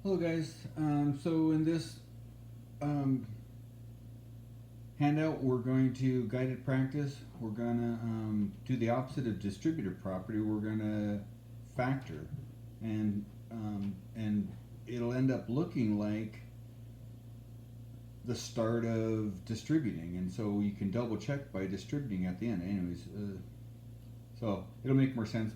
Hello guys. So in this um, handout, we're going to guided practice. We're going to do the opposite of distributive property. We're going to factor, and it'll end up looking like the start of distributing, and so you can double check by distributing at the end. Anyways, so it'll make more sense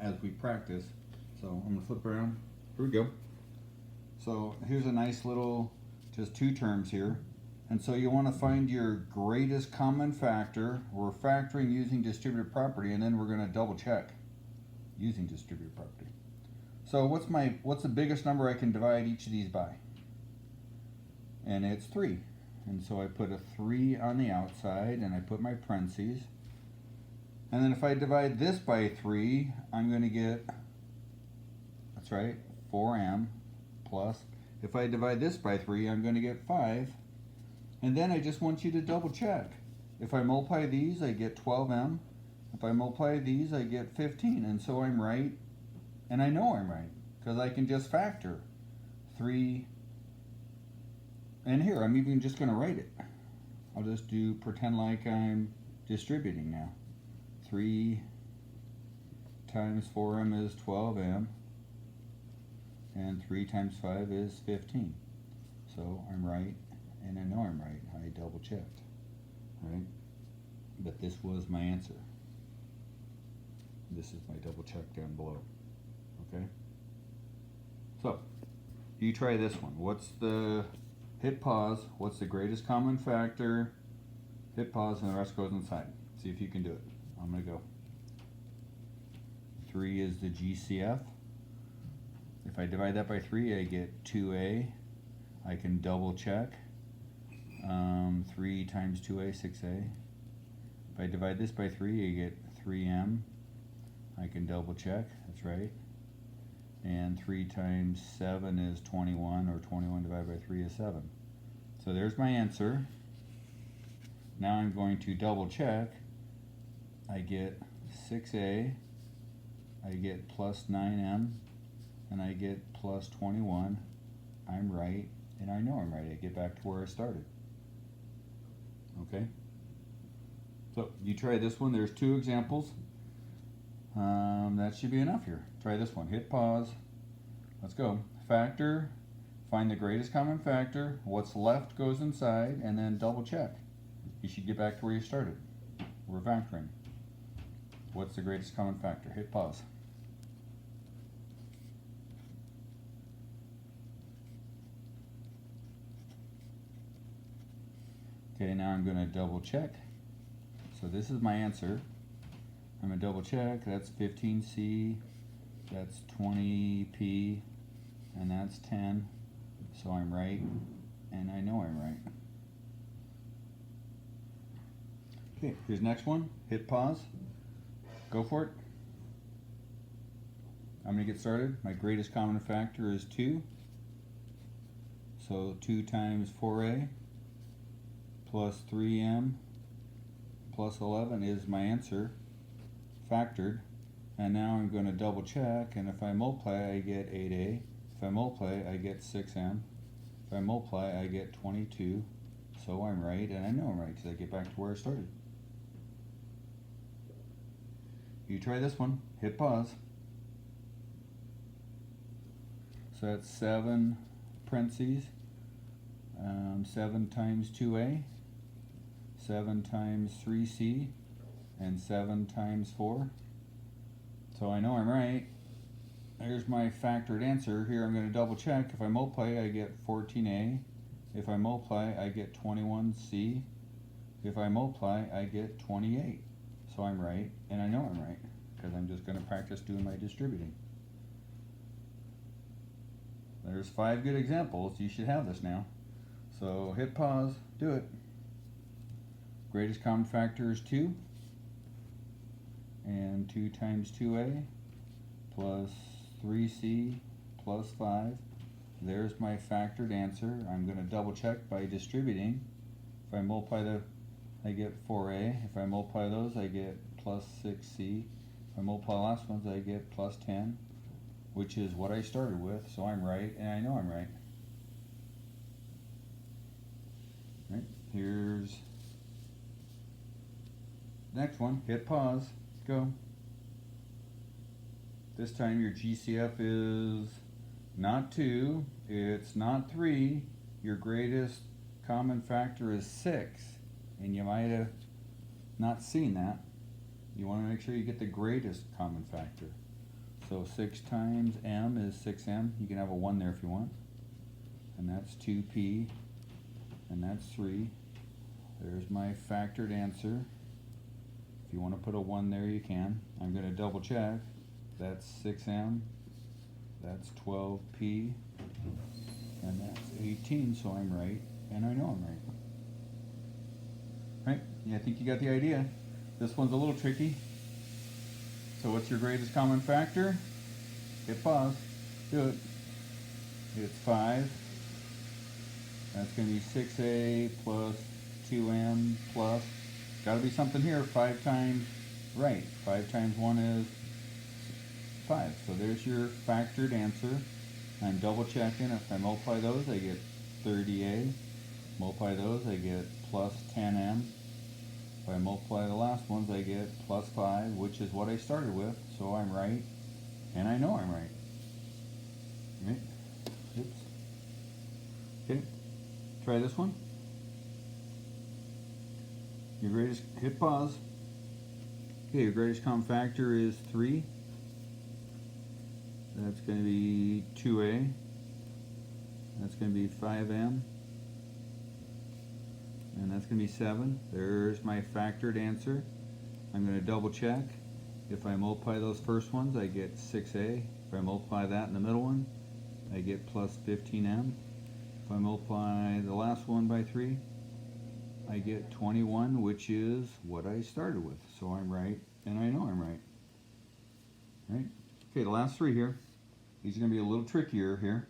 as we practice. So I'm gonna flip around. Here we go. So here's a nice little, just two terms here. And so you want to find your greatest common factor. We're factoring using distributive property, and then we're going to double check using distributive property. So what's the biggest number I can divide each of these by? And it's 3. And so I put a 3 on the outside, and I put my parentheses. And then if I divide this by 3, I'm going to get, that's right, 4m plus. If I divide this by 3, I'm going to get 5. And then I just want you to double check. If I multiply these, I get 12m. If I multiply these, I get 15. And so I'm right, and I know I'm right, because I can just factor 3. And here, I'm even just going to write it. I'll just pretend like I'm distributing now. 3 times 4m is 12m. And 3 times 5 is 15. So I'm right, and I know I'm right. I double checked, right? But this was my answer. This is my double check down below, okay? So, you try this one. Hit pause, what's the greatest common factor? Hit pause, and the rest goes inside. See if you can do it. I'm gonna go. 3 is the GCF. If I divide that by 3, I get 2a. I can double check. 3 times 2a, 6a. If I divide this by 3, I get 3m. I can double check, that's right. And 3 times 7 is 21, or 21 divided by 3 is 7. So there's my answer. Now I'm going to double check. I get 6a. I get plus 9m. And I get plus 21. I'm right, and I know I'm right. I get back to where I started. Okay? So you try this one. There's 2 examples. That should be enough here. Try this one. Hit pause. Let's go. Factor. Find the greatest common factor. What's left goes inside, and then double check. You should get back to where you started. We're factoring. What's the greatest common factor? Hit pause. Okay, now I'm going to double check. So this is my answer. I'm going to double check. That's 15c, that's 20p, and that's 10. So I'm right, and I know I'm right. Okay, here's the next one. Hit pause. Go for it. I'm going to get started. My greatest common factor is 2. So 2 times 4a plus 3m plus 11 is my answer, factored. And now I'm going to double check, and if I multiply, I get 8a. If I multiply, I get 6m. If I multiply, I get 22. So I'm right, and I know I'm right, because I get back to where I started. You try this one. Hit pause. So that's 7 parentheses. 7 times 2a. 7 times 3c, and 7 times 4. So I know I'm right. Here's my factored answer. Here I'm going to double check. If I multiply, I get 14a. If I multiply, I get 21c. If I multiply, I get 28. So I'm right, and I know I'm right, because I'm just going to practice doing my distributing. There's 5 good examples. You should have this now. So hit pause, do it. Greatest common factor is 2, and 2 times 2a plus 3c plus 5. There's my factored answer. I'm going to double check by distributing. If I multiply I get 4a. If I multiply those, I get plus 6c. If I multiply the last ones, I get plus 10. which is what I started with, so I'm right, and I know I'm right. Right, here's the next one. Hit pause. Let's go. This time your GCF is not 2, it's not 3. Your greatest common factor is 6. And you might have not seen that. You want to make sure you get the greatest common factor. So 6 times m is 6m. You can have a 1 there if you want. And that's 2p. And that's 3. There's my factored answer. If you want to put a 1 there, you can. I'm going to double check. That's 6m. That's 12p. And that's 18, so I'm right. And I know I'm right. Right? Yeah, I think you got the idea. This one's a little tricky. So what's your greatest common factor? Hit pause. Do it. It's 5. That's going to be 6a plus 2m plus. Got to be something here. 5 times, right. 5 times 1 is 5. So there's your factored answer. I'm double checking. If I multiply those, I get 30a. Multiply those, I get plus 10m. If I multiply the last ones, I get plus 5, which is what I started with. So I'm right, and I know I'm right. Right? Oops. Okay. Try this one. Your greatest, hit pause. Okay, your greatest common factor is 3. That's going to be 2a. That's going to be 5m. And that's going to be 7. There's my factored answer. I'm going to double check. If I multiply those first ones, I get 6a. If I multiply that in the middle one, I get plus 15m. If I multiply the last one by 3, I get 21, which is what I started with. So I'm right, and I know I'm right. Right? Okay, the last 3 here. These are going to be a little trickier here.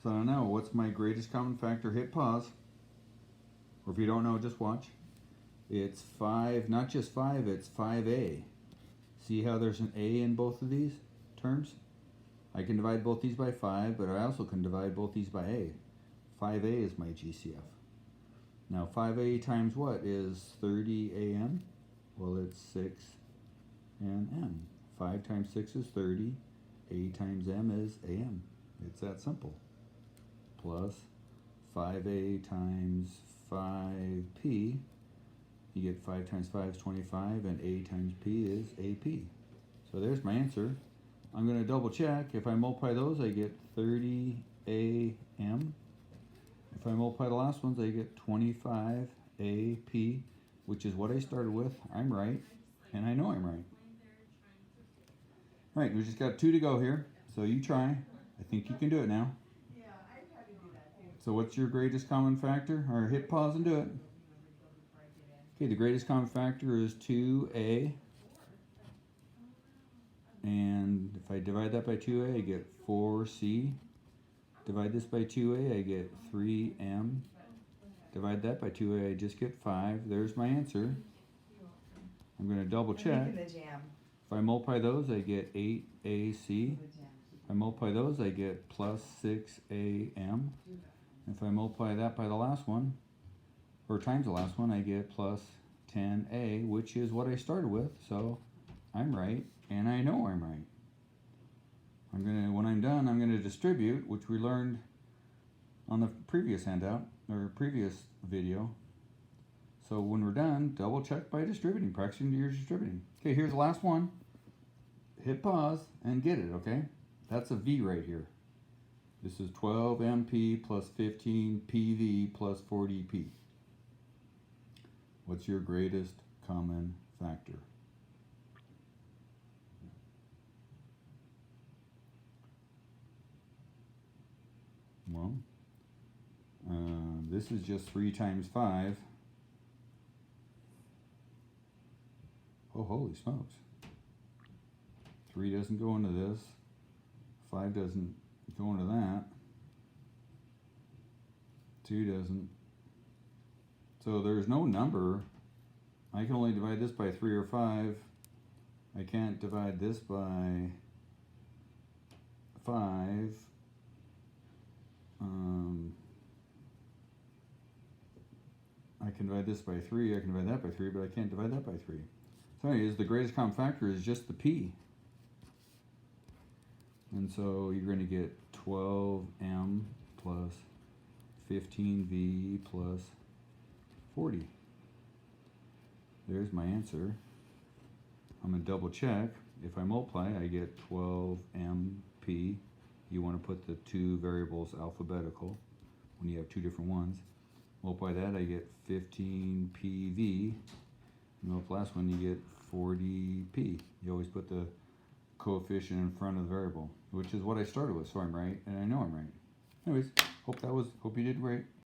So I don't know. What's my greatest common factor? Hit pause. Or if you don't know, just watch. It's 5, not just 5, it's 5a. See how there's an a in both of these terms? I can divide both these by 5, but I also can divide both these by a. 5a is my GCF. Now 5a times what is 30am? Well, it's 6 and m. 5 times 6 is 30. A times m is am. It's that simple. Plus 5a times 5p. You get 5 times 5 is 25, and a times p is ap. So there's my answer. I'm going to double check. If I multiply those, I get 30am. If I multiply the last ones, I get 25ap, which is what I started with. I'm right, and I know I'm right. All right, we just got 2 to go here, so you try. I think you can do it now. So what's your greatest common factor? Or hit pause and do it. Okay, the greatest common factor is 2a. And if I divide that by 2a, I get 4c. Divide this by 2a, I get 3m. Divide that by 2a, I just get 5. There's my answer. I'm going to double check. If I multiply those, I get 8ac. If I multiply those, I get plus 6am. If I multiply that by the last one, or times the last one, I get plus 10a, which is what I started with. So I'm right, and I know I'm right. When I'm done, I'm going to distribute, which we learned on the previous handout, or previous video. So when we're done, double check by distributing, practicing your distributing. Okay, here's the last one. Hit pause and get it, okay? That's a V right here. This is 12MP plus 15PV plus 40P. What's your greatest common factor? Well, this is just 3 times 5. Oh, holy smokes. 3 doesn't go into this. 5 doesn't go into that. 2 doesn't. So there's no number. I can only divide this by 3 or 5. I can't divide this by 5, I can divide this by 3, I can divide that by 3, but I can't divide that by 3. So anyways, the greatest common factor is just the p. And so you're going to get 12m plus 15v plus 40. There's my answer. I'm going to double check. If I multiply, I get 12mp. You want to put the two variables alphabetical when you have two different ones. Multiply that, I get 15pv. And the last one, you get 40p. You always put the coefficient in front of the variable, which is what I started with, so I'm right, and I know I'm right. Anyways, hope you did great.